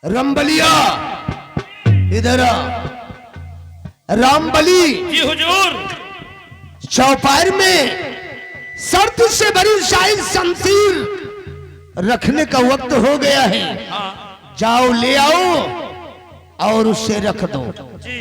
रामबलिया इधर आ। रामबली जी हुजूर। चौपार में शर्त से भरी शाही शमशीर रखने का वक्त हो गया है। हाँ। जाओ ले आओ और उसे रख दो। जी।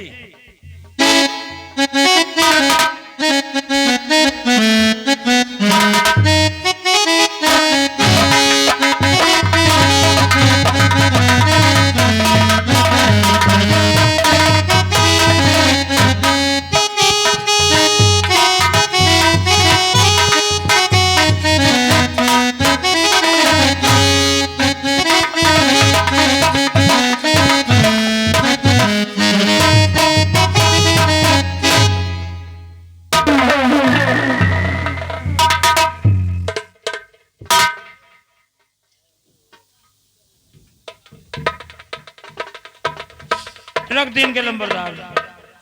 रख दिन के लंबरदार।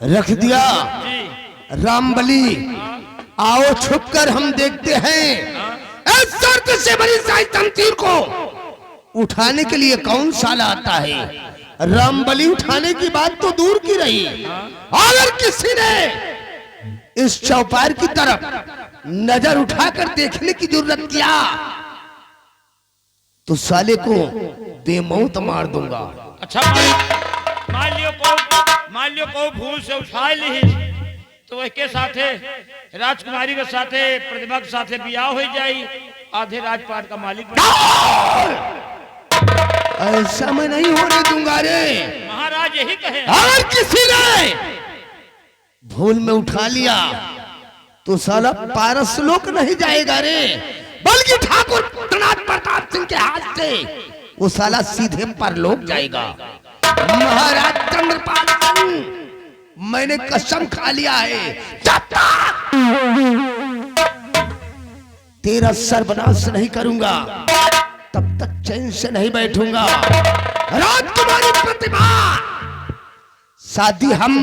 रख दिया। जी। रामबली आओ छुपकर हम देखते हैं इस शर्त से भरी शाही शमशीर को उठाने के लिए कौन साला आता है। रामबली उठाने की बात तो दूर की रही, अगर किसी ने इस चौपार की तरफ नजर उठाकर देखने की जरूरत किया तो साले को बेमौत मार दूंगा। अच्छा मान लियो को भूल से उठा ली तो इसके साथे राजकुमारी के साथे प्रतिभा के साथे ब्याह हो जाई, आधे राजपाट का मालिक ऐसा मैं नहीं होने दूंगा रे। महाराज यही कहे। अगर किसी ने भूल में उठा लिया तो साला पारस लोक नहीं जाएगा रे, बल्कि ठाकुर प्रताप सिंह के हाथ से वो साला सीधे परलोक जाएगा। महाराज चंद्रपाल सिंह मैंने कसम खा लिया है, जब तक तेरा सर्वनाश नहीं करूंगा तब तक चैन से नहीं बैठूंगा। राजकुमारी प्रतिभा शादी हम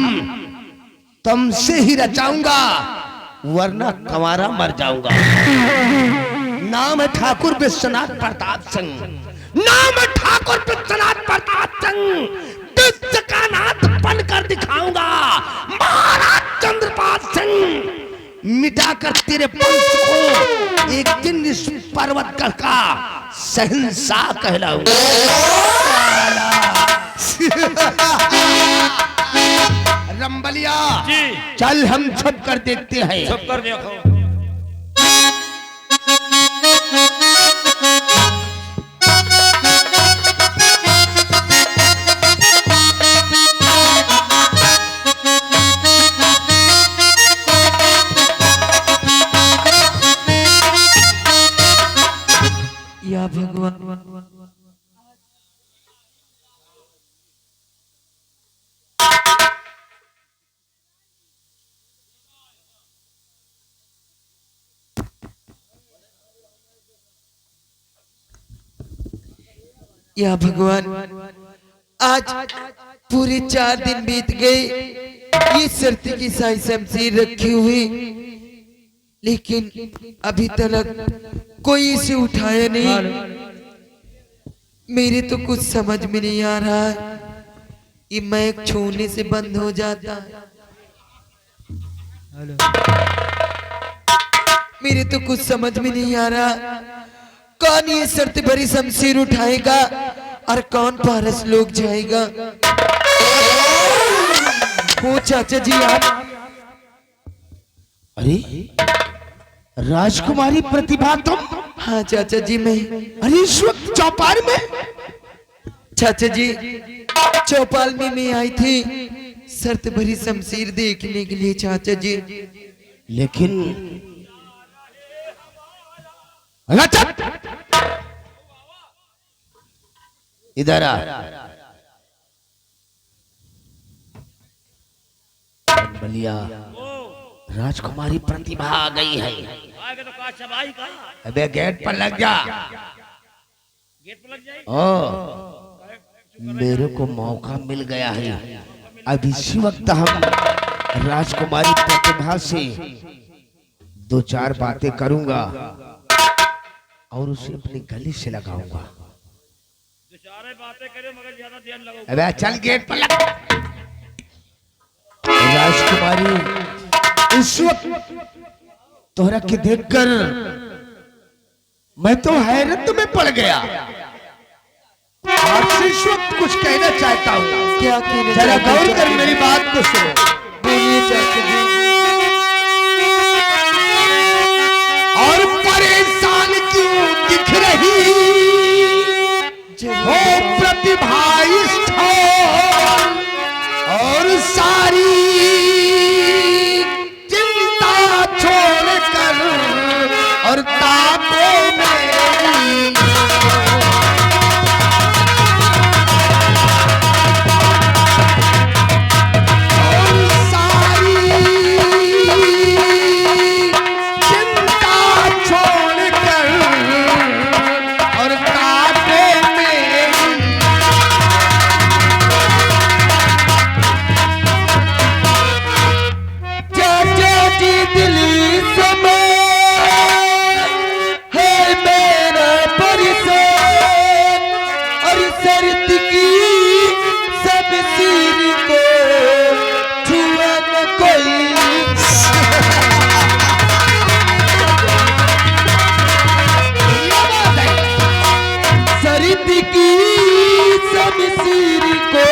तुमसे ही रचाऊंगा वरना कंवारा मर जाऊंगा। नाम है ठाकुर विश्वनाथ प्रताप सिंह, नाम है ठाकुर विश्वनाथ प्रताप सिंह। विश्व का नाथ बनकर दिखाऊंगा महाराज चंद्रपाल सिंह। मिटाकर तेरे वंश को एक दिन इस पर्वतगढ़ का शहंशाह कहलाऊंगा। रंबलिया जी। चल हम छुप कर देखते हैं। छुप कर देखो। या भगवान या भगवान आज पूरे 4 दिन बीत गए, ये शर्त की शाही शमशीर रखी हुई, लेकिन अभी तक कोई इसे उठाया नहीं। मेरे तो कुछ समझ में नहीं आ रहा है, ये मैक छूने से बंद हो जाता है। मेरे तो कुछ समझ में नहीं आ रहा, कौन ये शर्त भरी शमशीर उठाएगा और कौन पारस लोग जाएगा। हो चाचा जी आप। अरे राजकुमारी प्रतिभा तुम? हाँ चाचा जी मैं। अरे इस वक्त चौपार में? चाचा जी चौपाल में मैं आई थी शर्त भरी शमशीर देखने के लिए चाचा जी। लेकिन इधर आ। बलिया राजकुमारी प्रतिभा आ गई है। आगे तो कहा चबाई का। अबे गेट पर लग जा। गेट पर लग जाए। ओ मेरे को मौका मिल गया है, अब इसी वक्त हम राजकुमारी प्रतिभा से दो चार बातें करूंगा और उसे अपनी गली से लगाऊंगा। सारे बातें करे मगर ज्यादा ध्यान लगाओ। अबे चल गेट पर लग। राजकुमारी इस वक्त तोहरा के देखकर मैं तो हैरत में पड़ गया। आपसे इस वक्त कुछ कहना चाहता हूँ। क्या कहना जरा चाहते हो गौर कर चाचा? मेरी बात को सुनो। बोलिए चाचा जी। और परेशान क्यों दिख रही हो प्रतिभा इस ठोर, और सारी चिंता छोड़कर और तापों में और सारी चिंता छोड़कर और तापों में चाचा जी दिल समय है मेरा परिसर, और सर्द की सब सिर को छुआ न कोई। सर्द की सब सिर को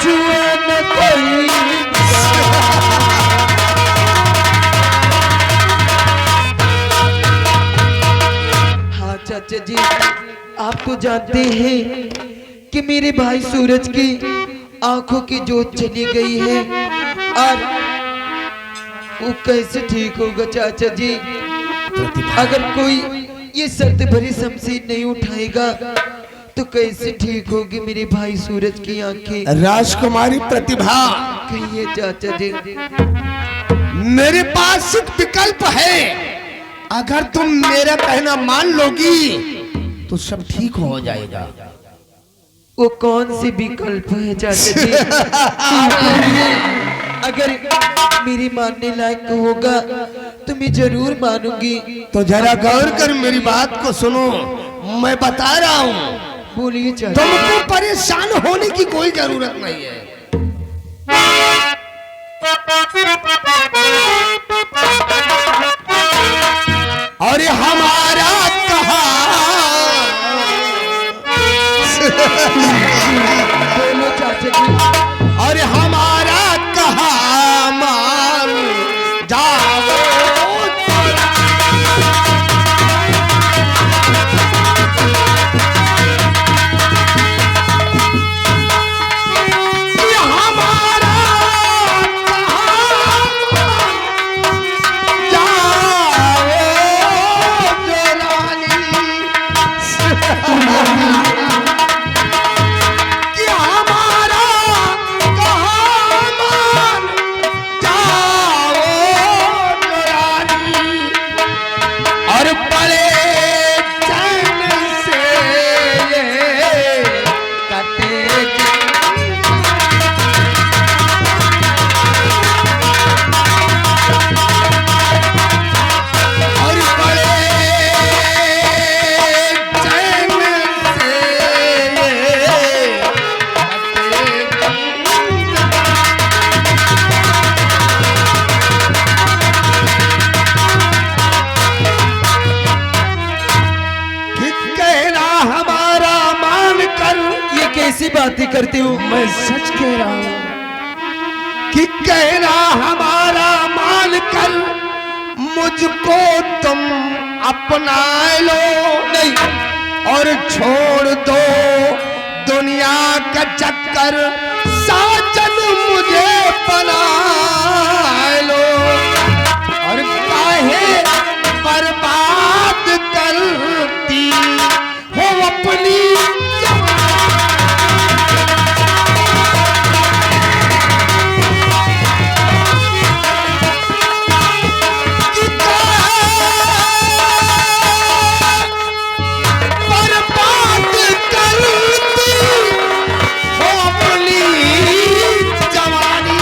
छुआ न कोई। हाँ चाचा जी, आप तो जानते हैं कि मेरे भाई सूरज की आंखों की जोत चली गई है, और वो कैसे ठीक होगा चाचा जी? अगर कोई ये शर्त भरी शमशीर नहीं उठाएगा तो कैसे ठीक होगी मेरे भाई सूरज की आंखें? राजकुमारी प्रतिभा, कहिए चाचा जी। मेरे पास एक विकल्प है। अगर तुम मेरा कहना मान लोगी तो सब ठीक हो जाएगा। वो कौन सी विकल्प है चाचा जी? अगर मेरी मानने लायक होगा तो मैं जरूर मानूंगी। तो जरा गौर कर मेरी बात को सुनो, मैं बता रहा हूँ। बोलिए चाचा। तुमको परेशान होने की कोई जरूरत नहीं है। और हमारा कहा बोलो चाचा जी। और हमारा कहा मान जाओ। हमारा कहा जाओ जो रानी, कि हमारा कहा मान जाओ जो रानी, और बड़े चैन से ये कटेगी। और बड़े चैन से ये कि कहना हमारा मान कर। ये कैसी बातें करते हो? मैं सच कह रहा हूं कि कहना हमारा मान कर मुझको तुम अपना लो। नहीं, और छोड़ दो दुनिया का चक्कर, साजन मुझे बना लो। और काहे बर्बाद करती हो अपनी बर्बाद करती हो अपनी जवानी।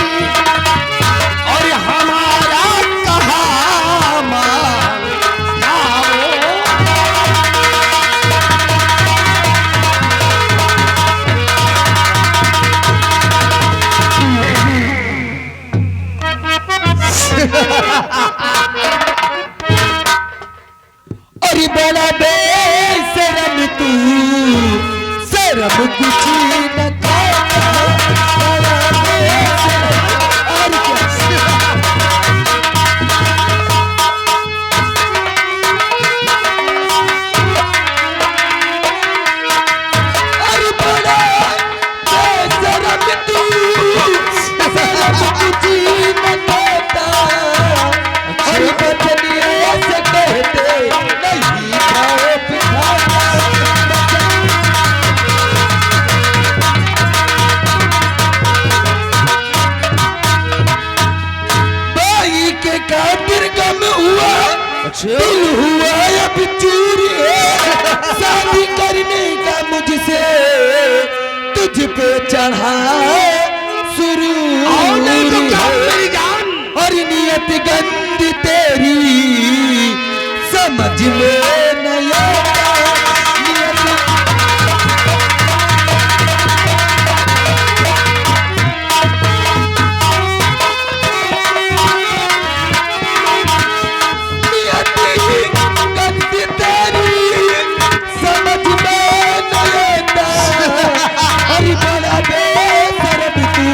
अरे बड़ा बेशरम तू, शर्म कुछ न खाता। बड़ा बेशरम, और क्या? अरे बड़ा बेशरम तू, शर्म कुछ न खाता। अरे बचनी ऐसे कहते नहीं खाओ पिखाता। भाई के खातिर गम हुआ, दिल हुआ अब चूरी है। शादी करने का मुझसे तुझ पे चढ़ा सुरूर है। और नियत गंदी तेरी समझ में नहीं आता। नियत गंदी तेरी समझ में नहीं आता। अरे बड़ा बेशरम तू,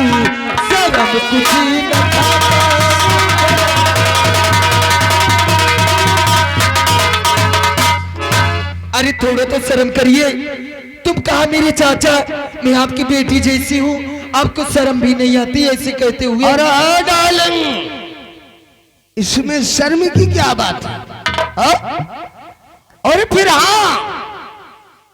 शर्म कुछ न खाता। अरे थोड़ा तो शर्म करिए। तुम कहा मेरे चाचा, मैं आपकी बेटी जैसी हूँ, आपको शर्म भी नहीं आती ऐसे कहते हुए? अरे डार्लिंग, इसमें शर्म की क्या बात है? और फिर हाँ,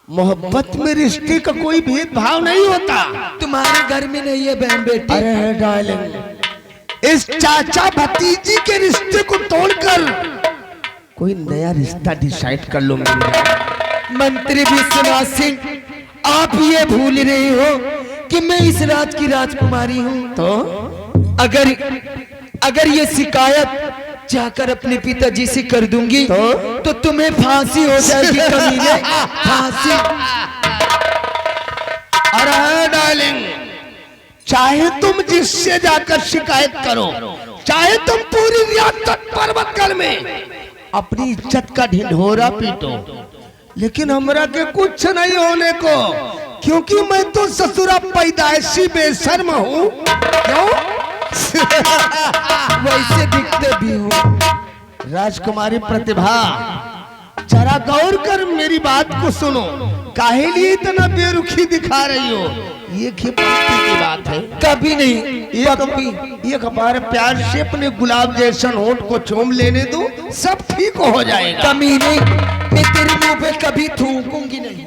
मोहब्बत में रिश्ते का कोई भेदभाव नहीं होता। तुम्हारे घर में नहीं है बहन बेटी? अरे डार्लिंग, इस चाचा भतीजी के रिश्ते को तोड़कर कोई नया रिश्ता डिसाइड कर लो मेरी। मंत्री विश्वनाथ सिंह, आप ये भूल रहे हो कि मैं इस राज की राजकुमारी हूँ। तो अगर ये शिकायत जाकर अपने पिताजी से कर दूंगी तो तुम्हें फांसी हो जाएगी कमीने, फांसी। अरे डार्लिंग, चाहे तुम जिससे जाकर शिकायत करो, चाहे तुम पूरी रियासत पर्वतगढ़ में अपनी इज्जत का ढिंढोरा पीटो, लेकिन हमरा के कुछ नहीं होने को, क्योंकि मैं तो ससुरा पैदाइशी बेशर्म हूँ। क्यों? वैसे दिखते भी हो। राजकुमारी प्रतिभा, जरा गौर कर मेरी बात को सुनो। काहे लिए इतना बेरुखी दिखा रही हो? ये खिपाती की बात है? कभी नहीं। एक हमारे प्यार से अपने गुलाब जैसन होठ को चूम लेने दो, सब ठीक हो जाएगा। कमी नहीं, मैं तेरे मुंह पे कभी थूकूंगी नहीं।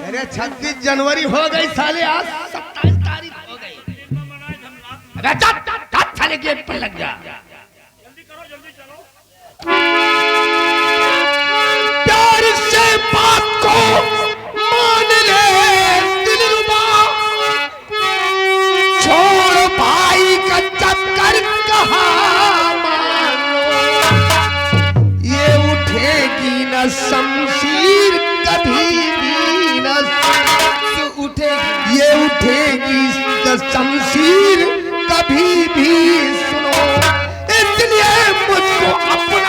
अरे 26 जनवरी हो गई साले, आज 27 तारीख हो गई। अरे चल साले गेट पर लग जा। प्यार से बात को मान ले दिलरुबा, छोड़ भाई का चक्कर कहा मानो। ये उठेगी न शमशीर कभी भी न उठेगी, ये उठेगी न शमशीर कभी भी, सुनो। इसलिए मुझको अपना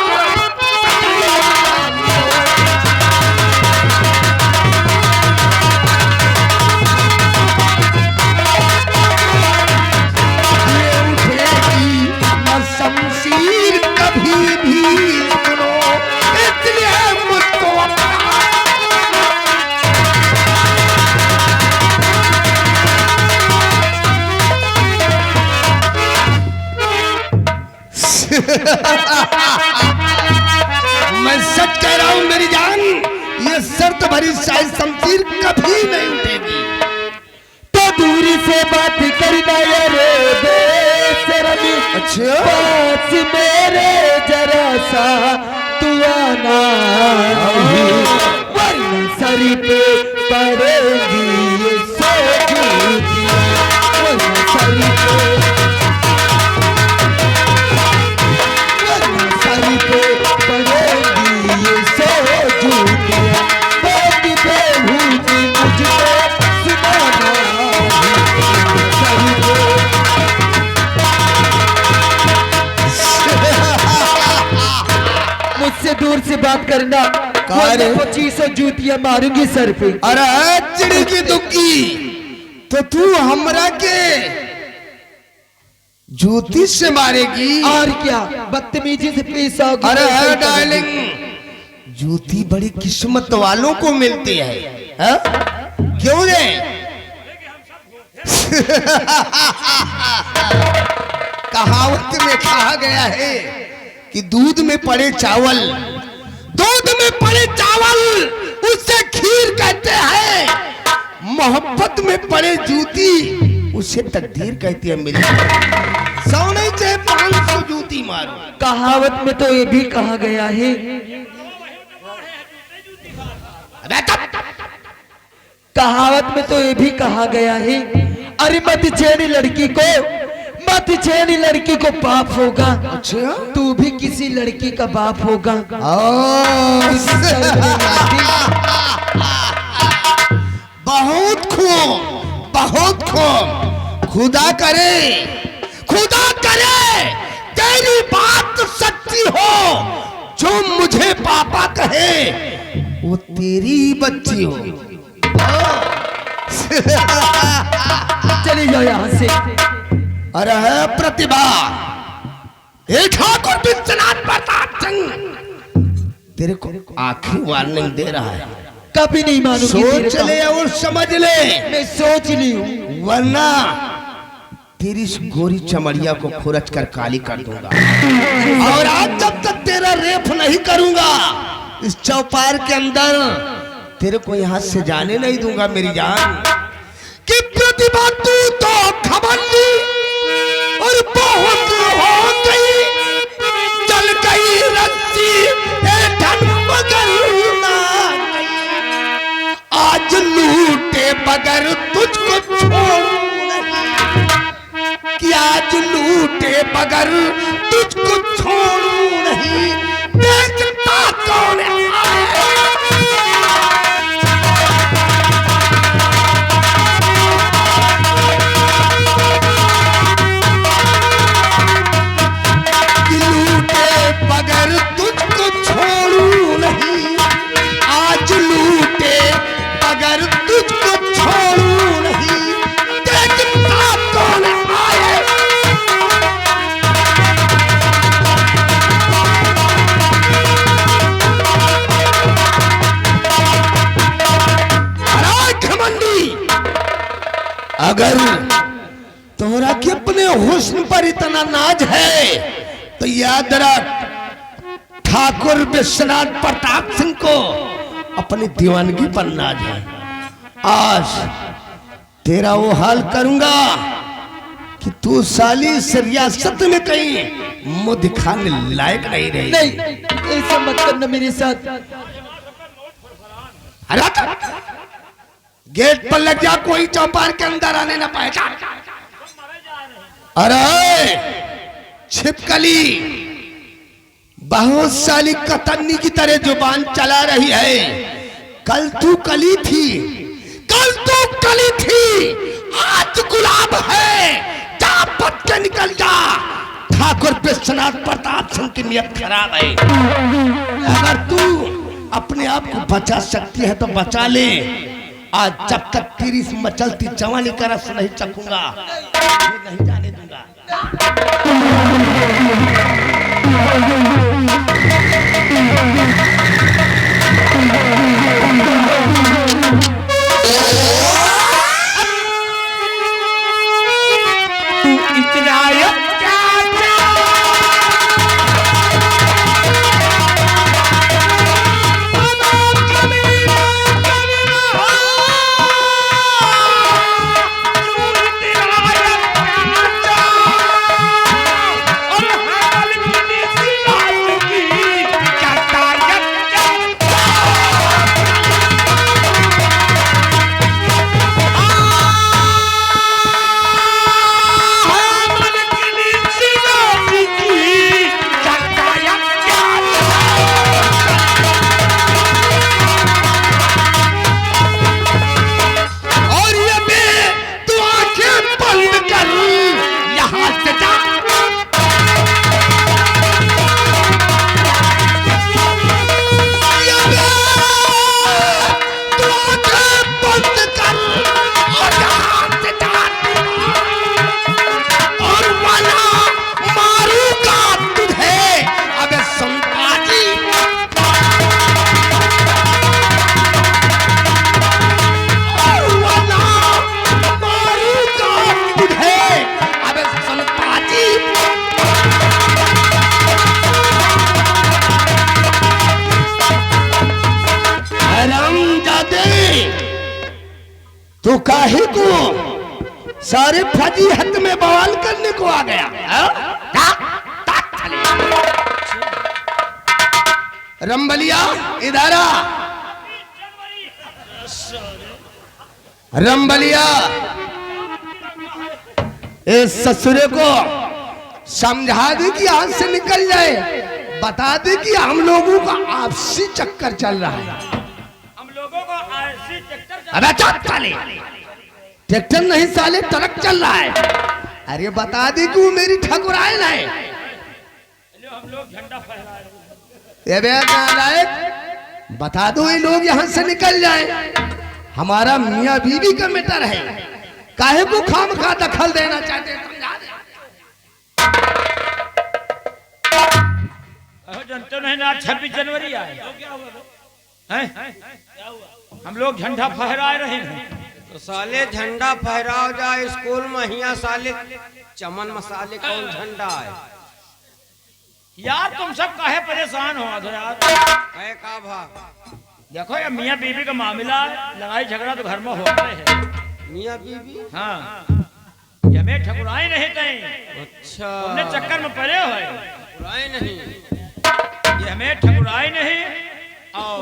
शमशीर कभी भी, सुनो। इसलिए मुझको मैं सच कह रहा हूं मेरी जान, ये शर्त भरी शायद शमशीर कभी नहीं उठेगी। तो दूरी से बात करना रे बेशरमी। अच्छा, पास मेरे जरा सा तू आना, वरना सरी पे पड़ेगी ये सोचूतियां, वरना सरी पे, वरना सरी पे पड़ेगी ये सोचूतियां। बात बेहूदी करना, अरे 2500 जूतियां मारूंगी सर पे। अरे चिड़ी की दुक्की, तो तू हमरा के जूती से मारेगी? और क्या बदतमीजी से पेश आओगी? अरे डार्लिंग, जूती बड़ी किस्मत वालों को मिलती है, हा? क्यों रे? कहावत में कहा गया है कि दूध में पड़े चावल, दूध में पड़े चावल उसे खीर कहते हैं, मोहब्बत में पड़े जूती उसे तकदीर कहती है। मिली 100 नहीं चाहे 500 जूती मारो। कहावत में तो ये भी कहा गया है, कहावत में तो ये भी कहा गया है, अरे मत छेड़ी लड़की को, मत छेड़ी लड़की को पाप होगा। अच्छा, तू भी किसी लड़की का बाप होगा। बहुत खूब, बहुत खूब। खुदा करे, खुदा करे तेरी बात सच्ची हो, जो मुझे पापा कहे वो तेरी बच्ची हो। चली जाओ यहाँ से। अरे है प्रतिभा, हे ठाकुर विश्वनाथ प्रताप सिंह, तेरे को आखिरी वार्निंग दे रहा है, कभी नहीं मानूंगी। सोच ले और समझ ले। मैं सोच ली हूँ, वरना तेरी इस गोरी चमड़िया को खुरच कर काली कर दूंगा, और आज जब तक तेरा रेप नहीं करूंगा इस चौपार के अंदर, तेरे को यहाँ से जाने नहीं दूंगा मेरी जान। कि प्रतिभा तू तो घमंडी और बहुत हो गई, चल गई रस्सी मगर ना गई, आज लूटे बगर तुझको छोड़ूं नहीं, कि आज लूटे बगर तुझको छोड़ूं नहीं, देखता कौन है। बगर तुझको छोड़ूं नहीं, आज लूटे बगर तुझको छोड़ूं नहीं, देखता कौन आए। अरे घमंडी, अगर तोरा के अपने हुस्न पर इतना नाज है तो याद रख, ठाकुर विश्वनाथ प्रताप सिंह को अपनी दीवानगी पर नाज है। आज तेरा वो हाल करूंगा कि तू साली इस रियासत में कहीं मुंह दिखाने लायक नहीं रही। नहीं ऐसा मत करना मेरे साथ। अरे गेट पर लग जा, कोई चौपार के अंदर आने ना पाएगा। अरे छिपकली, बहुत साली कतन्नी की तरह जुबान चला रही है। कल तू कली थी, कल तू कली थी, आज गुलाब है, जा पट के निकल जा। ठाकुर विश्वनाथ प्रताप सिंह की नियत खराब है। अगर तू अपने आप को बचा सकती है तो बचा ले। आज जब तक तेरी इस मचलती जवानी का रस नहीं चखूंगा नहीं जाने दूंगा। काहे को सारे फजी हद में बवाल करने को आ गया? रंबलिया इधर आ। रंबलिया इस ससुरे को समझा दे कि हाथ से निकल जाए, बता दे कि हम लोगों का आपसी चक्कर चल रहा है। हम लोगों को आपसी चक्कर अबे चुप साले, ट्रैक्टर नहीं साले ट्रक चल रहा है। अरे बता दे कि वो मेरी ठकुराइन है। हम लोग झंडा फहरा रहे ये नालायक, बता दो ये लोग यहाँ से निकल जाए। हमारा मियाँ बीवी का मैटर है, काहे को खामखा दखल देना चाहते हैं? समझा दे। जनता नहीं ना 26 जनवरी आए हैं? हम लोग झंडा फहरा रहे हैं। तो साले झंडा फहराओ जाए स्कूल में, यहाँ साले चमन मसाले कौन झंडा है? यार तुम सब काहे परेशान हो यार? है का भाग? देखो ये मियाँ बीवी का मामला है, लड़ाई झगड़ा तो घर में होता है। मियाँ बीवी? हाँ, ये हमें ठकुराई नहीं कहीं। अच्छा, तुमने चक्कर में पड़े हो। ठकुराई नहीं, ये हमें ठकुराई नहीं। और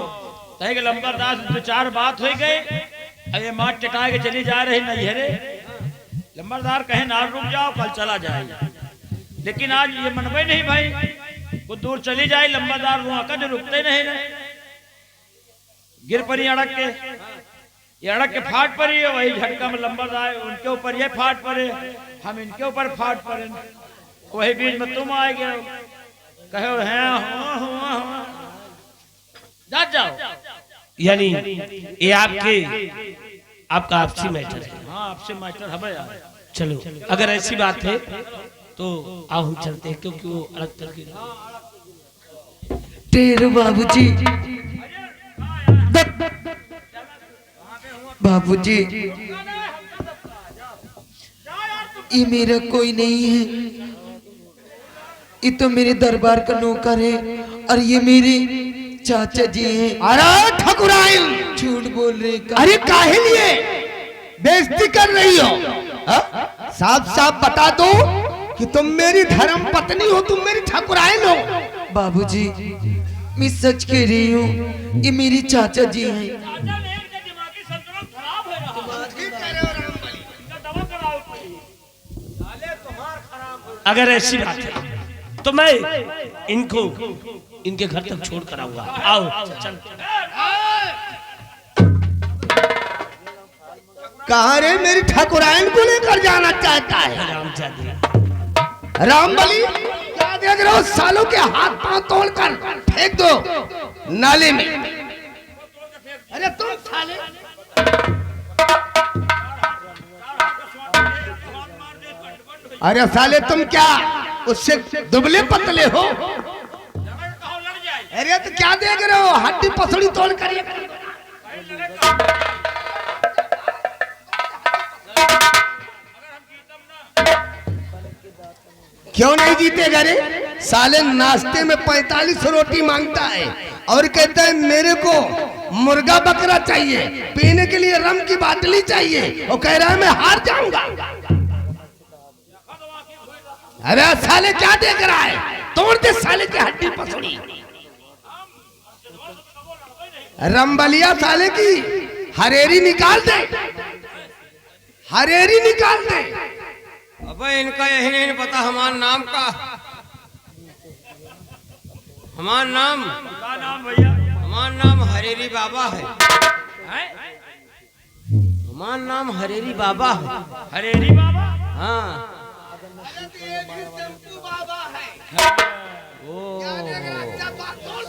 तय के लंबरदार से 2-4 बात हो गई। अरे माँ टिका के चली जा रही नैहरे। लंबरदार कहे ना रुक जाओ, कल चला जाए। लेकिन आज ये मनवे नहीं भाई, वो दूर चली जाए। लंबरदार वहां का जो रुकते नहीं रहे, गिर पड़ी अड़क के। ये अड़क के फाट पड़ी है, वही झटका में लंबरदार उनके ऊपर ये फाट पड़े, हम इनके ऊपर फाट पड़े। वही बीच में तुम आए गए, कहो हैं जा जाओ। यानी ये आपका आपसी मैटर है। हाँ, आपसे मैटर है यार। चलो अगर ऐसी बात है तो आओ हम चलते हैं, क्योंकि वो अलग करके टेरो बाबूजी, बाबूजी ये मेरा कोई नहीं है, ये तो मेरे दरबार का नौकर है और ये मेरे चाचा जी हैं। अरे ठकुराइन, झूठ बोल रहे का? अरे काहे लिए बेइज्जती कर रही हो? साफ साफ बता दो कि तुम मेरी धर्म पत्नी हो, तुम मेरी ठकुराइन हो। बाबूजी मैं सच कह रही हूँ, ये मेरी चाचा जी हैं। दिमागी संतुलन खराब हो रहा। अगर ऐसी बात है तो मैं इनको इनके घर तक छोड़ कर आऊंगा। आओ चल। कहा रे मेरी ठकुराइन को लेकर जाना चाहता है? रामचांदी रामबली, क्या देख रहे हो? सालों के हाथ पांव तोड़कर फेंक दो नाले में। अरे तुम साले, अरे साले तुम क्या उससे दुबले पतले हो? अरे तो क्या देख रहे हो? हड्डी पसड़ी तोड़ कर क्यों नहीं जीतेगा रे? साले नाश्ते में 45 रोटी मांगता है और कहता है मेरे को मुर्गा बकरा चाहिए, पीने के लिए रम की बाटली चाहिए, और कह रहा है मैं हार जाऊंगा। अरे साले क्या देख रहा है? तोड़ दे साले की हड्डी पसड़ी। रंबलिया साले की हरेरी निकाल दे, हरेरी निकाल दे। अबे इनका यही नहीं पता हमारा नाम का। हमारा नाम, क्या नाम भैया? हमारा नाम हरेरी बाबा है। हैं? हमारा नाम हरेरी बाबा है। हरेरी बाबा? हाँ,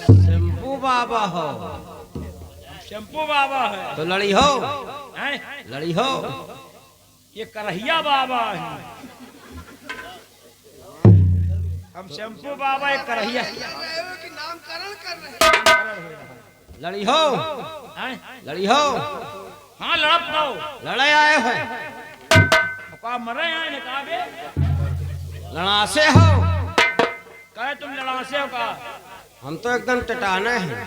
शंपू बाबा हो शंपू बाबा है। तो लड़ी हो, हैं? लड़ी हो। ये करहिया बाबा है। हम शंपू बाबा, एक करहिया। लड़ी हो, हैं? लड़ी हो। हाँ, लड़प दो। लड़ाई आए हो, का मरे हैं निकाबे? लड़ासे हो। कहे तुम लड़ासे हो का? हम तो एकदम टटाना है।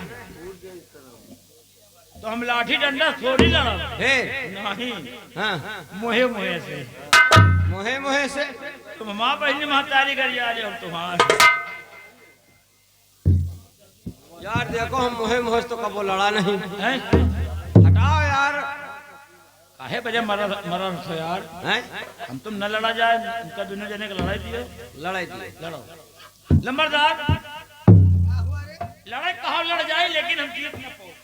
तो हम लाठी डंडा थोड़ी लड़ा हे नहीं, हाँ मोहे मोहे से। मोहे मोहे से तुम माँ बहनी महतारी कर जा रहे हो तुम्हारे। यार देखो हम मोहे मोहे से तो कबो लड़ा नहीं। हैं? हटाओ यार। काहे बजे मरल हो यार। हैं? हम तुम न लड़ा जाए, उनका दोनों जने का लड़ाई दियो। लड़ाई थी। लड़ो लंबरदार, लड़ाई कहाँ लड़ जाए लेकिन हम जीत न पाओ।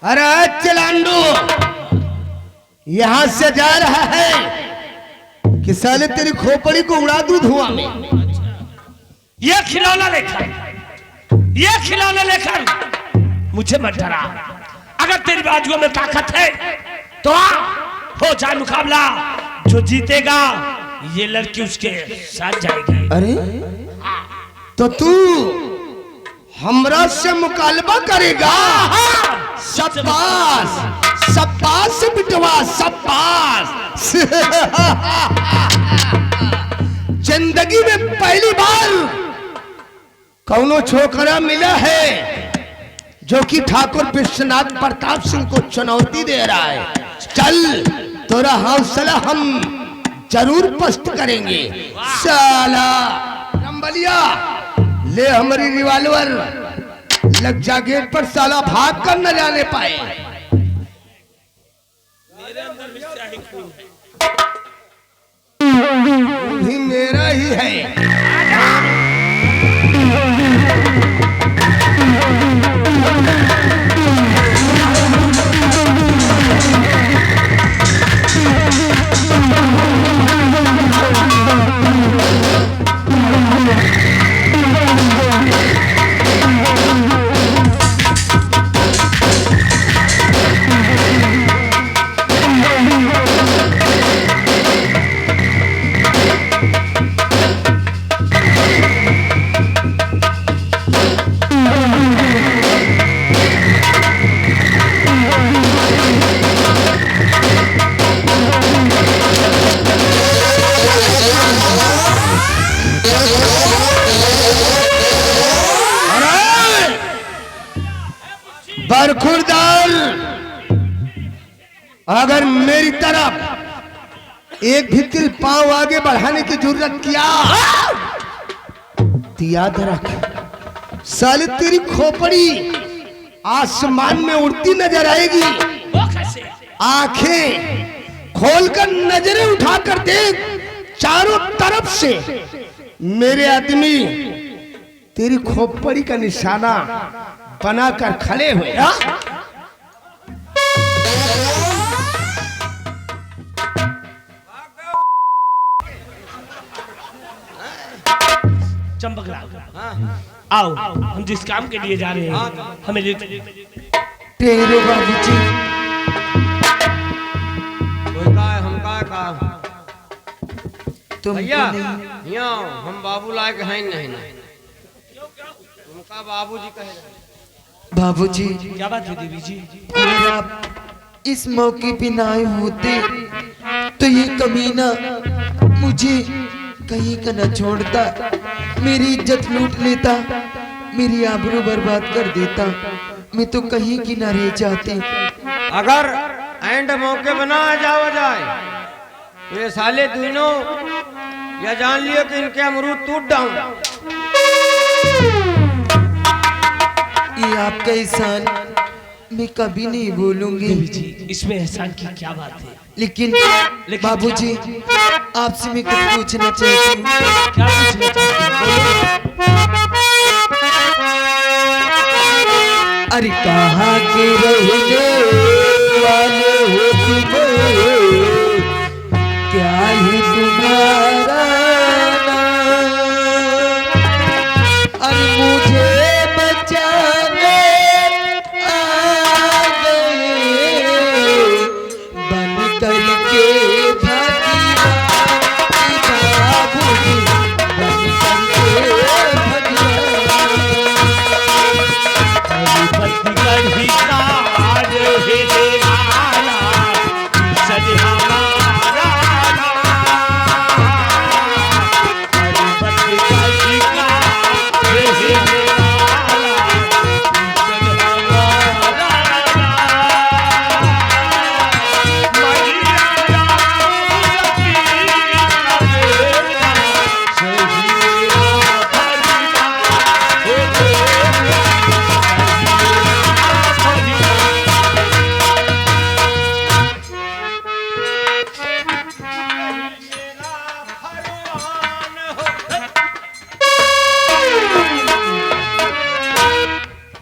अरे चलांडू यहां से जा रहा है कि साले तेरी खोपड़ी को उड़ा दूं धुआं में। ये खिलौना लेकर, ये खिलौना लेकर मुझे मत डरा। अगर तेरी बाजुओं में ताकत है तो आ, हो जाए मुकाबला। जो जीतेगा ये लड़की उसके साथ जाएगी। अरे तो तू हमरा से मुकालबा करेगा? शाबाश शाबाश बिटवा शाबाश। जिंदगी में पहली बार कौनो छोकरा मिला है जो कि ठाकुर विश्वनाथ प्रताप सिंह को चुनौती दे रहा है। चल तोरा हौसला हम जरूर पस्त करेंगे। साला रंबलिया ले हमारी रिवॉल्वर, लग जा गेट पर, साला भाग कर न जाने पाए। मेरे अंदर भी स्याही खून है। भी मेरा ही है। बरखुरदार, अगर मेरी तरफ एक भी तिल पांव आगे बढ़ाने की जरूरत किया तो याद रख साले तेरी खोपड़ी आसमान में उड़ती नजर आएगी। वो कैसे? आंखें खोलकर नजरें उठाकर देख, चारों तरफ से मेरे आदमी तेरी खोपड़ी का निशाना बनाकर खड़े हुए। चंपकलाल, आओ हम जिस काम के लिए जा रहे हैं हमें ले टेरो बाबूजी। कोई का है, हम का तुम भैया यहाँ हम बाबू लायक हैं नहीं। तुमका बाबूजी कहे। बाबूजी क्या बात है देवी जी? अगर आप इस मौके पे ना आए होते तो ये कमीना मुझे कहीं का न छोड़ता, मेरी इज्जत लूट लेता, मेरी आबरू बर्बाद कर देता। मैं तो कहीं की न रह जाती। अगर एंड मौके बना जाओ जाए तो ये साले दोनों या जान लियो कि इनके अमरूद टूट डाऊं। ये आपका एहसान मैं कभी नहीं भूलूंगी। देवी जी इसमें एहसान की क्या बात है? लेकिन लेकिन बाबूजी आपसे मैं कुछ पूछना चाहती हूँ। क्या पूछना चाहते हैं? अरे कहाँ के रहने वाले हो तुम, क्या है तुम्हारा नाम? अरे मुझे बचाने आ गए बन करके भगिया, बाबूजी बन करके भगिया। बत्ती कढ़ी ताज है देवाला,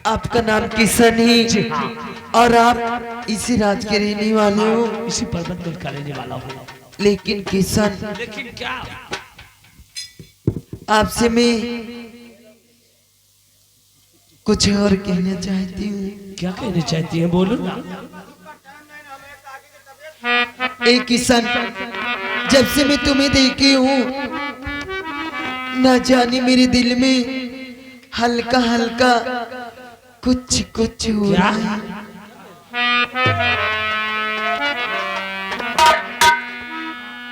आपका नाम किशन है और आप इसी राज के रहने वाले हो। इसी पर्वत में का रहने वाला हूँ। लेकिन किशन, लेकिन क्या? आपसे मैं कुछ और कहना चाहती हूँ। क्या कहना चाहती हैं? बोलो ना। ए किशन, जब से मैं तुम्हें देखी हूँ न जाने मेरे दिल में हल्का हल्का कुछ कुछ हो रहा है।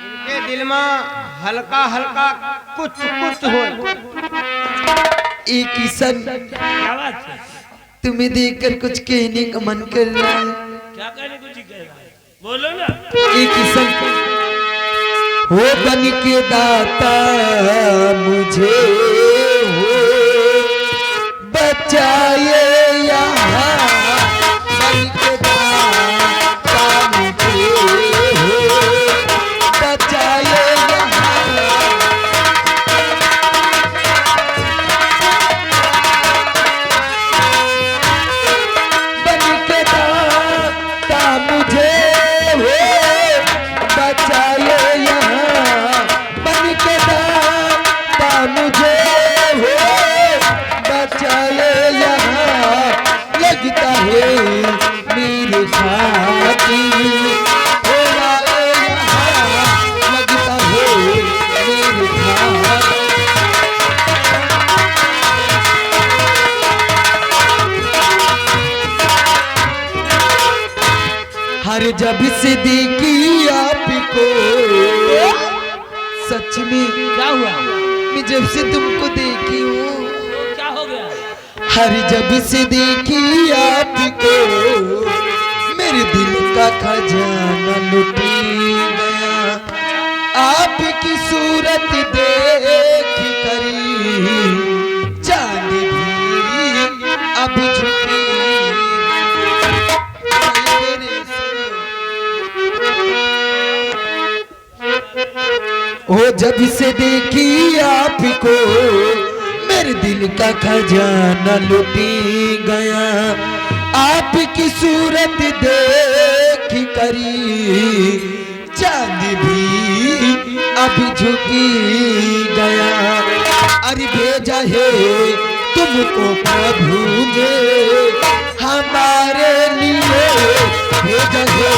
इनके दिल में हल्का हल्का कुछ कुछ हो। ए किशन, क्या बात है? तुम्हें देखकर कुछ कहने का मन कर रहा है। क्या कहने को जी कह रहा है? बोलो ना। ए किशन, हो बन के दाता मुझे हो बचाए यहाँ, बन के दाता मुझे हो बचाए यहाँ। बन के दाता मुझे हो बचाए यहाँ, बन के दाता मुझे हो बचाए यहाँ। लगता है मेरे खातिर हो आए यहाँ, लगता है मेरे खातिर। हर जब से देखी आपको, सच में क्या हुआ? मैं जब से तुमको देखी हूँ, क्या हो गया? हर जब से देखी आपको मेरे दिल का खजाना लुटी गया। आपकी सूरत देख करी चांद भी अब झुकी। ओ जब से देखी आपको मेरे दिल का खजाना लुटी गया। आपकी सूरत देख करी चांद भी अब झुकी गया। अरे भेजा है तुमको प्रभु ने हमारे लिए, भेजा है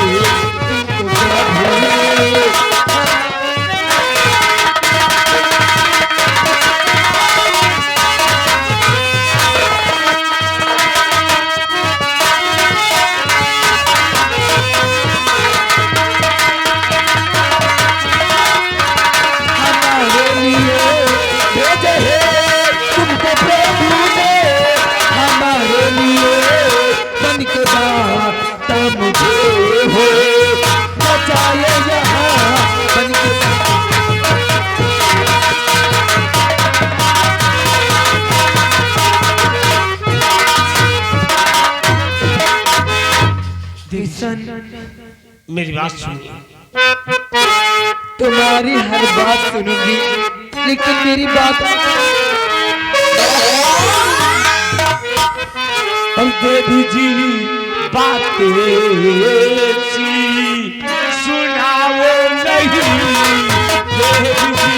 तुमको प्रभु ने। मेरी बात सुनिए। तुम्हारी हर बात सुनूंगी, लेकिन मेरी बात देवी जी बातें सी सुनाओ नहीं। देवी जी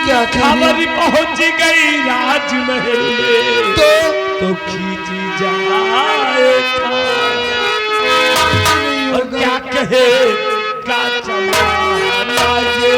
क्या खबर पहुंच गई राजमहल में तो खींच जाए और क्या कहे का चला ये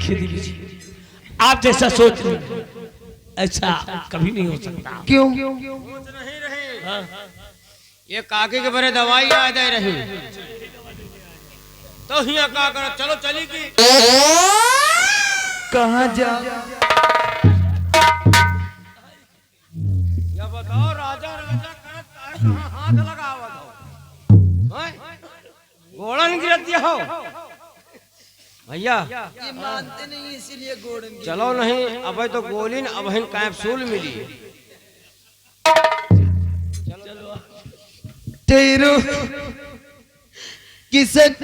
देखिए दीदी जी, आप जैसा सोच रहे हैं, ऐसा कभी नहीं हो सकता। क्यों? सोच नहीं रही, ये काकी के बड़े दवाई आ दे रही तो हिया का कर, चलो चली की कहाँ जा? या बताओ राजा राजा करत कहाँ हाथ लगावत हो? हैं? गोड़न गिरती हो भैया? ये मानते नहीं इसीलिए गोड़न। चलो नहीं, अब तो गोली न, अब हिन कैप्सूल मिली। ठहरो किशन,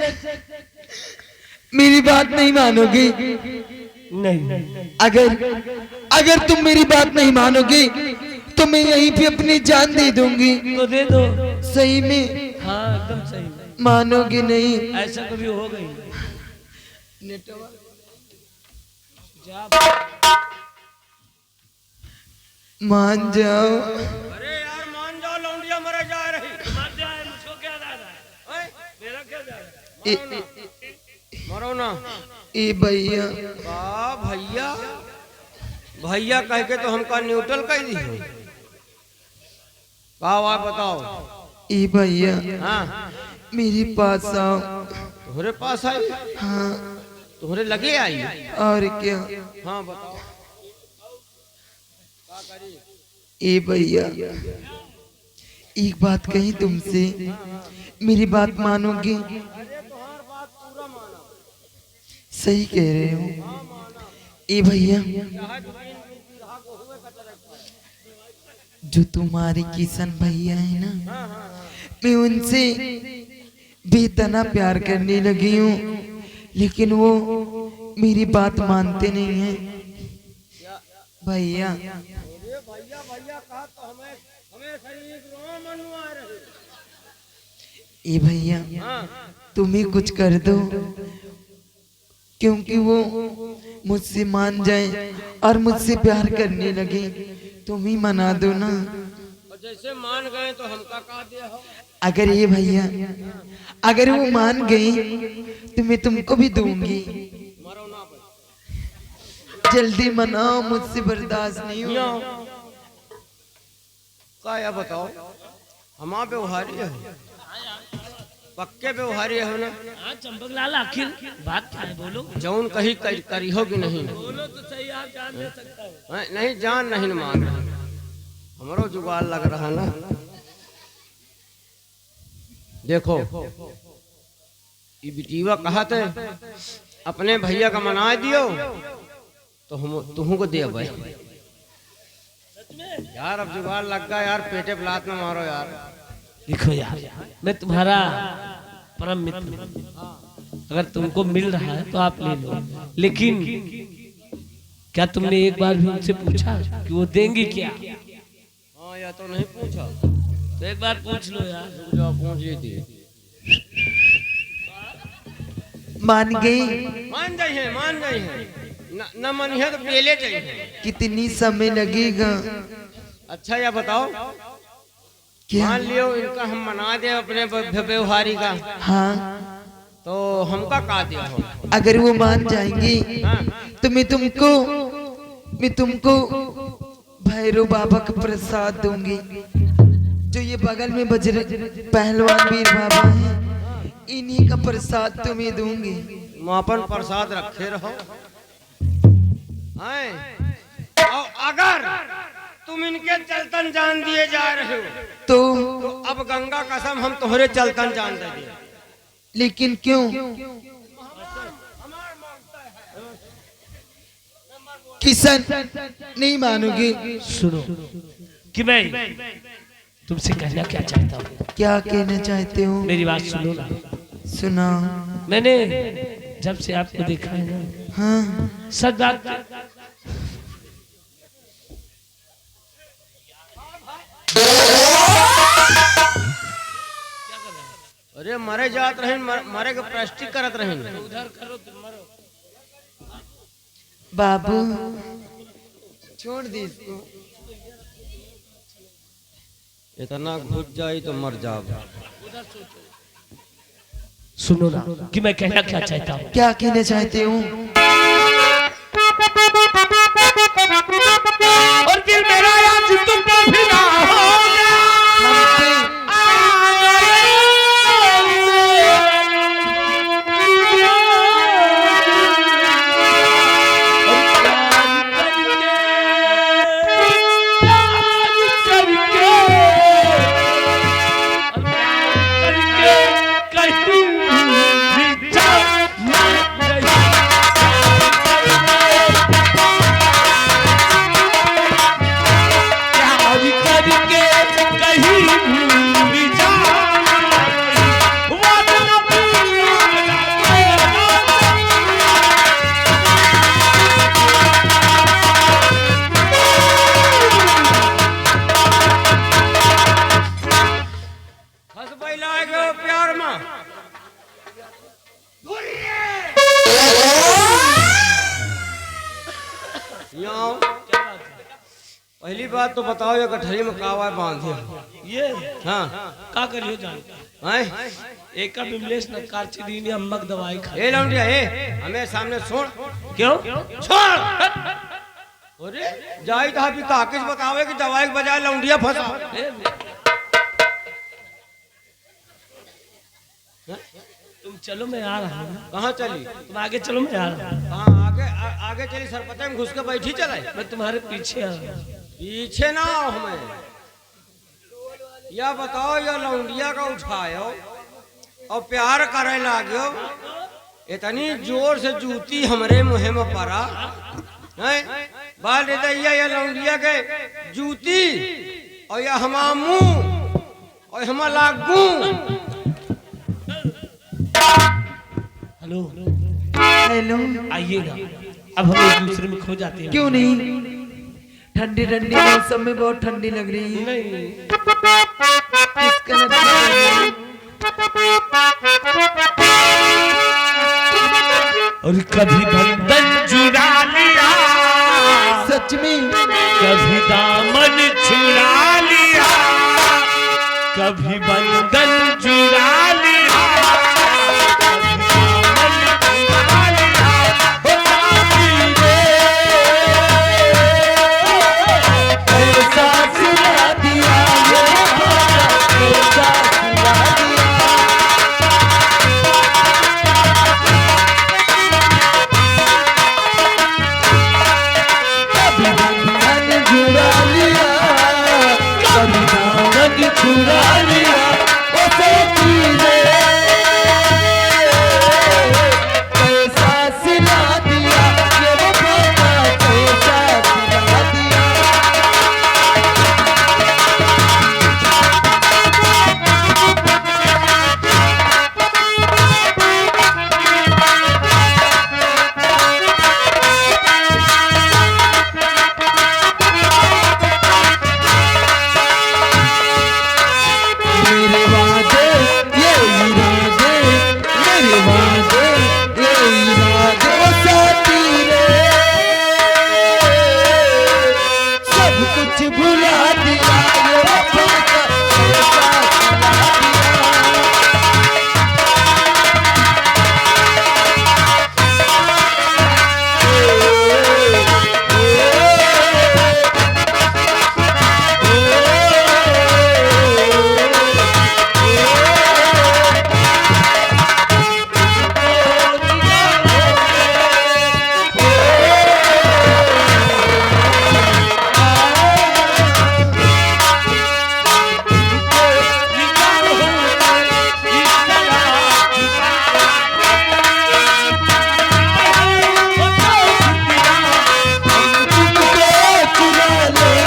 मेरी बात नहीं मानोगी? नहीं, अगर तुम मेरी बात नहीं मानोगी तो मैं यहीं पे अपनी जान दे दूंगी। तो दे दो। सही में? हाँ एकदम सही। मानोगी नहीं? ऐसा कभी हो गई? मान जाओ। अरे यार मान जाओ, लौंडिया मरे जा रही। मुझको क्या जा रहा है? हैं? मेरा क्या जा रहा है? मरो ना। ए भैया, वाह भैया, भैया कह के तो हमका न्यूट्रल कह दी हो। वाह वाह बताओ। ए भैया, हाँ मेरे पास आओ। तुम्हारे पास आई? हाँ, तुम्हारे लगे आई? और क्या? हाँ बताओ। ए भैया, एक बात कही तुमसे, मेरी बात मानोगे? सही कह रहे हो। ए भैया, जो तुम्हारे किशन भैया है ना, मैं उनसे बेतना प्यार करने लगी हूँ, लेकिन वो मेरी बात मानते नहीं हैं। भैया, भैया भैया कहा तो हमें शरीर रोम मनवा रहे। ए भैया, तुम्ही कुछ कर दो, क्योंकि वो मुझसे मान जाए और मुझसे प्यार करने लगे। तुम ही मना दो ना। और जैसे मान गए तो हमका कहा दिया हो। अगर ये भैया, अगर वो मान गई तो मैं तुमको भी दूंगी। मरो ना भाई। जल्दी मनाओ, मुझसे बर्दाश्त नहीं हो। क्या बताओ, हमारा व्यवहारी है, पक्के व्यवहारी है ना। हाँ चंपक लाल, आखिर बात क्या है, बोलो। जौन कही करी होगी नहीं। बोलो तो सही, आप जान दे सकता हो। नहीं जान नहीं मान रहे, हमारो जुगाड़ लग रहा ना। देखो ये बिटीवा कहा थे अपने भैया का मना दियो तो हम तुहू को दे भाई। यार अब जुगाड़ लग गया यार, पेटे पलात में मारो यार। देखो यार, मैं तुम्हारा परम मित्र हूं। अगर तुमको मिल रहा है तो आप ले लो, लेकिन क्या तुमने एक बार भी उनसे पूछा कि वो देंगी क्या? हाँ या तो नहीं पूछा, तो एक बार पूछ लो यार। जो पूछी थी। मान गई? मान जाइए, मान जाइए, न मानिए तो पेले जाइए। कितनी समय लगेगा? अच्छा या बताओ, क्या? मान लियो इनका हम मना दे अपने व्यवहारी का, हाँ, तो हमका का दिया हो। अगर वो मान जाएंगी हाँ। तो मैं तुमको भैरव बाबा का प्रसाद दूंगी। जो ये बगल में पहलवान वीर बाबा है, इन्हीं का प्रसाद तुम्हें दूंगी। मापन प्रसाद रखे रहो। और अगर तुम इनके चलतन जान दिए जा रहे हो तो अब गंगा कसम हम तुम्हारे चलतन जान दे दिए। लेकिन क्यों? किशन, नहीं मानोगी? सुनो कि मैं तुमसे कहना क्या चाहता हूँ। क्या कहना चाहते हो? मेरी बात सुनो ना। सुना। मैंने जब से आपको देखा है ना, हाँ, सच बात, अरे मरे जात रहे, मरे के प्लास्टिक करत रहे। उधर करो, तुम मरो। बाबू छोड़ दी इसको। इतना घुस जाई तो मर जाओ। सुनो ना कि मैं कहना क्या चाहता हूँ। क्या कहना चाहते हो? यहाँ पहली बात तो बताओ ये गठरी में कावा बांधे हो? ये हाँ का करियो जान हैं? एक का बिमलेश न कारची दी ने अम्मक दवाई खा ए लौंडिया ए हमें सामने सुन क्यों छोड़ अरे जाई तो भी काकिस बतावे कि दवाई के बजाय लौंडिया फंसा तुम चलो मैं आ रहा हूँ कहाँ चली तुम आगे चलो मैं आ रहा हूँ हाँ आगे चली सरपटे में घुस के बैठी चले मैं तुम्हारे पीछे आ रहा हूँ पीछे ना आओ हमें या बताओ या लौंडिया का उठायो और प्यार करे लागो इतनी जोर से जूती हमरे मुँह में पड़ा हैं बाल दैया या लौंडिया के जूती और या हमा मुंह और हमा लागू हेलो हेलो आइए ना अब हम एक दूसरे में खो जाते हैं क्यों नहीं ठंडी ठंडी मौसम में बहुत ठंडी लग रही है नहीं किसका नतीजा? और कभी बंधन जुड़ा लिया सच में कभी दामन छुड़ा लिया कभी बंधन जुड़ा लिया कभी दामन छुड़ा लिया। ऐसा सुना दिया ये ऐसा सुना दिया कभी बंधन जुड़ा लिया कभी दामन छुड़ा लिया ओ सखी कैसा सिला दिया ये वफा कैसा सिला दिया मेरे वादे ये इरादे मेरे वादे ये इरादे ओ साथी रे सब कुछ भुला दिया ये वफा का ऐसा सिला दिया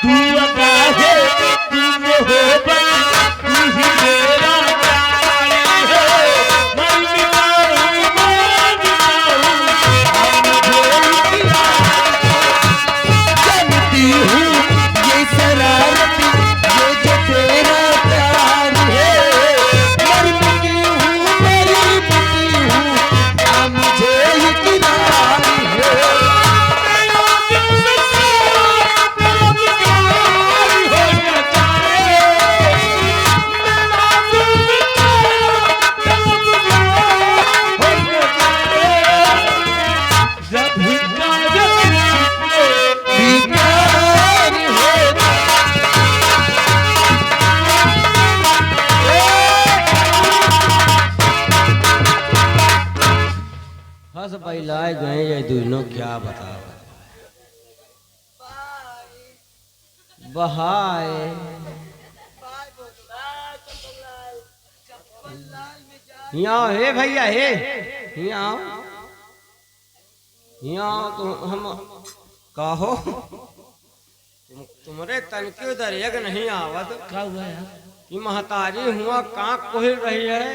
तू अदा है तू मोहब्बत तू ही मेरा प्यार है मैं जानती हूँ ये शरारती ये जो तेरा प्यार है मरती हूँ मेरी मरती हूँ आ मुझे इकरार है प्यार होता हंस भाई लाए गए ये दोनों क्या बताओ बहाए यहाँ हे भैया हे यहाँ तुम हम कहो तुम्हारे तन के उधर एक नहीं आवत क्या हुआ यार? कि महतारी हुआ कहाँ कोहिल रही है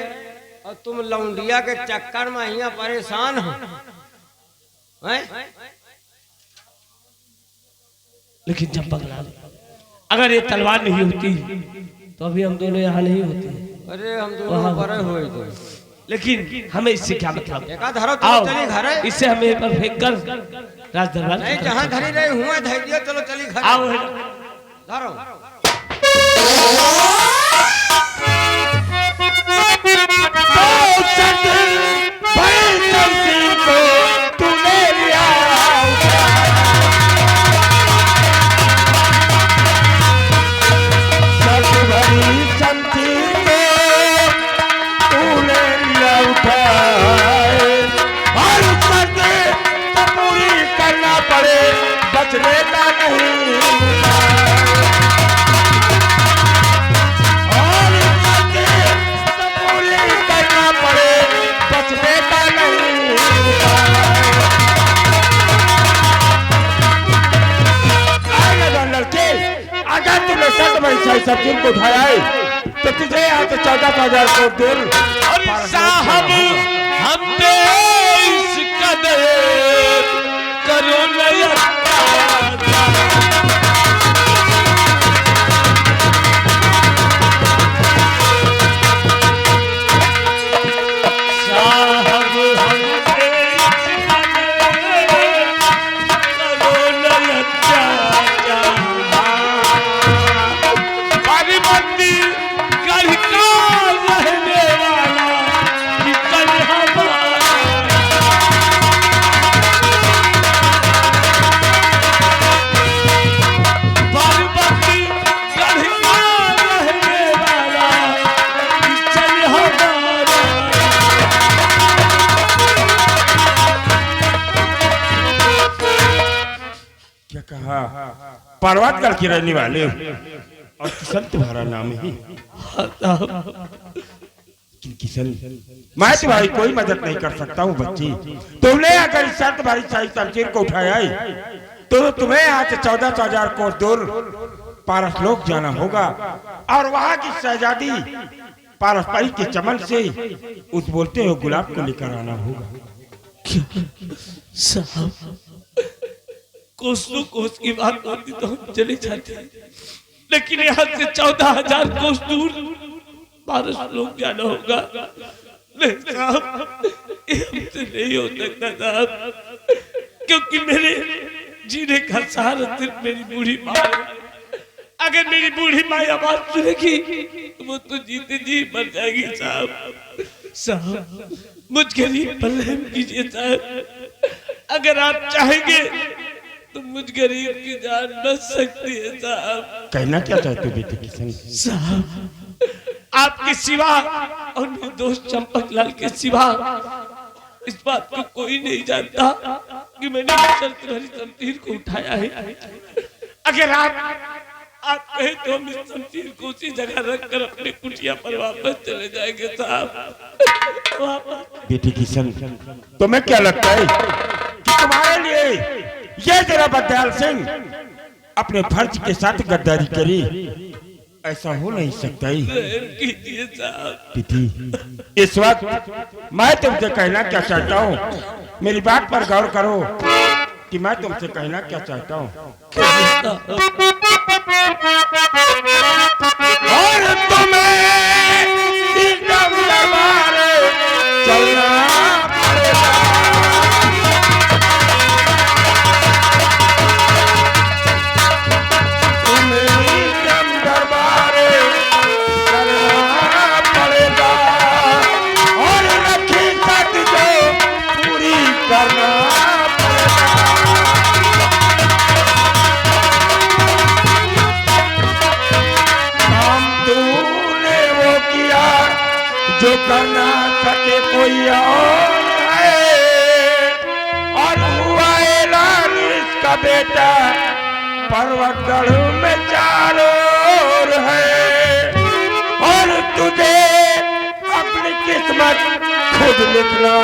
और तुम लौंडिया के चक्कर में यहाँ परेशान हो हैं? लेकिन जब पगला अगर ये तलवार नहीं होती तो अभी हम दोनों यहाँ नहीं होते। अरे हम दोनों बड़े हुए तो लेकिन हमें इससे क्या मतलब? एका धरो आओ चली घर है इससे हमें पर फेंक कर राज दरबार नहीं जहाँ धरी रहे हुए धर दिया चलो चली घर आओ धरो बचने का नहीं और पूरी करना पड़े बचने का नहीं। लड़के अगर तुमने सत भाई सब्जी को उठाया है तो तुझे यहाँ से 14,000 को दिल साहब हम पे इस कदर करो नया पर्वतगढ़ के रहने वाले और किशन तुम्हारा नाम ही। किशन मैं तुम्हारी कोई मदद नहीं कर सकता हूँ बच्ची। तुमने अगर इस शर्त भारी शाही शमशीर को उठाया है तो तुम्हें यहाँ से 14,000 कोस दूर पारसलोक जाना होगा और वहाँ की शहजादी पारस्परिक के चमन से उस बोलते हुए गुलाब को लेकर आना होगा। साहब कोसों कोस की बात होती तो हम चले जाते, लेकिन यहाँ से 14,000 कोस दूर पारसलोक जाना होगा। नहीं साहब ये हमसे नहीं हो सकता साहब, क्योंकि मेरे जीने का सहारा सिर्फ मेरी बूढ़ी माँ है। अगर मेरी बूढ़ी माँ आवाज सुनेगी तो वो तो जीते जी मर जाएगी साहब। साहब मुझ गरीब पर रहम कीजिए साहब। अगर आप चाहेंगे तो मुझ गरीब की जान बच सकती है साहब। कहना क्या चाहते हो बेटे किशन? साहब आपके सिवा और निर्दोष चंपकलाल के सिवा इस बात को कोई नहीं जानता कि मैंने शर्त भरी शमशीर को उठाया है। अगर आप कहें तो हम इस शमशीर को उसी जगह रखकर अपनी कुटिया पर वापस चले जाएंगे साहब। बेटी किशन तुम्हें क्या लगता है कि तुम्हारे लिए ये जरा बदयाल सिंह अपने फर्ज के साथ गद्दारी करे? ऐसा हो नहीं सकता ही बेटी। इस वक्त मैं तुमसे कहना क्या चाहता हूँ, मेरी बात पर गौर करो कि मैं तुमसे कहना क्या चाहता हूँ। और तुम्हें एकदम दरबार चलना पड़ेगा। तुम्हें एकदम दरबार चलना पड़ेगा और रखी शर्त जो पूरी करना पड़ेगा। जो करना सके कोई और है और हुआ ऐलान इसका बेटा पर्वतगढ़ में चारों ओर है और तुझे अपनी किस्मत खुद लिखना।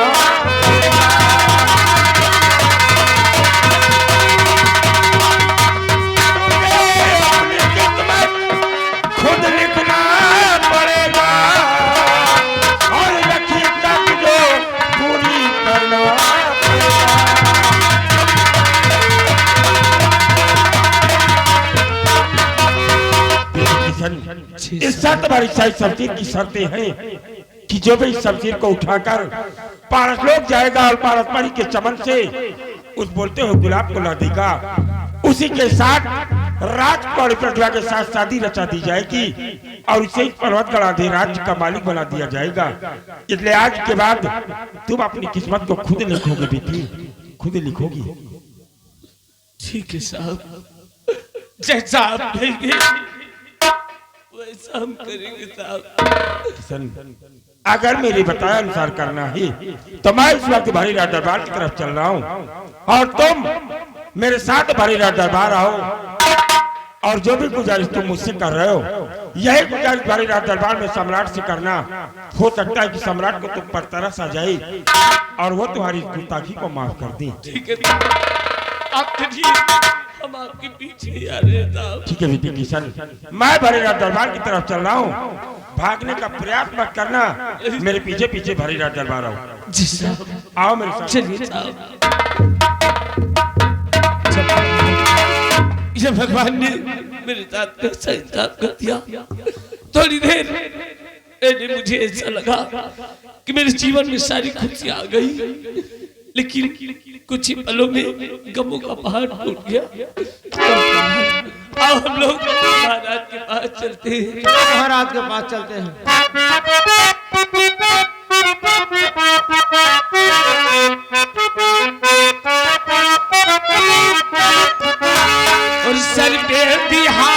तुझे अपनी किस्मत खुद लिखना पड़ेगा और लखी तक जो पूरी करना इस शर्त वाली शमशीर की शर्तें हैं कि जो भी इस शमशीर को उठाकर पारस लोग जाएगा और पारसमणि के चमन से उस बोलते हुए गुलाब को ला देगा, उसी के साथ राजकुमार प्रतिभा के साथ शादी रचा दी जाएगी और उसे इस पर्वतगढ़ राज्य का मालिक बना दिया जाएगा। इसलिए आज के बाद तुम अपनी किस्मत को खुद लिखोगे बेटी, खुद लिखोगी। ठीक है साहब, जैसा आप कहेंगे वैसा हम करेंगे साहब। अगर मेरे बताए अनुसार करना है तो मैं इस वक्त भारी राज दरबार की तरफ चल रहा हूँ और तुम मेरे साथ भारी राज दरबार आओ और जो भी गुजारिश तुम मुझसे कर रहे हो यही गुजारिश भारी राज दरबार में सम्राट से करना। हो सकता है कि सम्राट को तुम पर तरस आ जाए और वो तुम्हारी गुस्ताखी को माफ कर दे। ठीक है आप कहिए, हम आपके पीछे आ रहे हैं साहब। ठीक है बेटी किशन, मैं भारी राज दरबार की तरफ चल रहा हूँ, भागने का प्रयास मत करना, मेरे पीछे पीछे भारी राज दरबार आओ। जी साहब, आओ मेरे साथ। चलिए साहब। ये भगवान ने मेरे साथ कैसा इंसाफ कर दिया। थोड़ी देर पहले मुझे ऐसा लगा कि मेरे जीवन में सारी खुशी आ गई, लेकिन कुछ ही पलों में गमों का पहाड़ टूट गया। आओ हम लोग महाराज के पास चलते हैं। महाराज के पास चलते हैं। और सर पे बिहार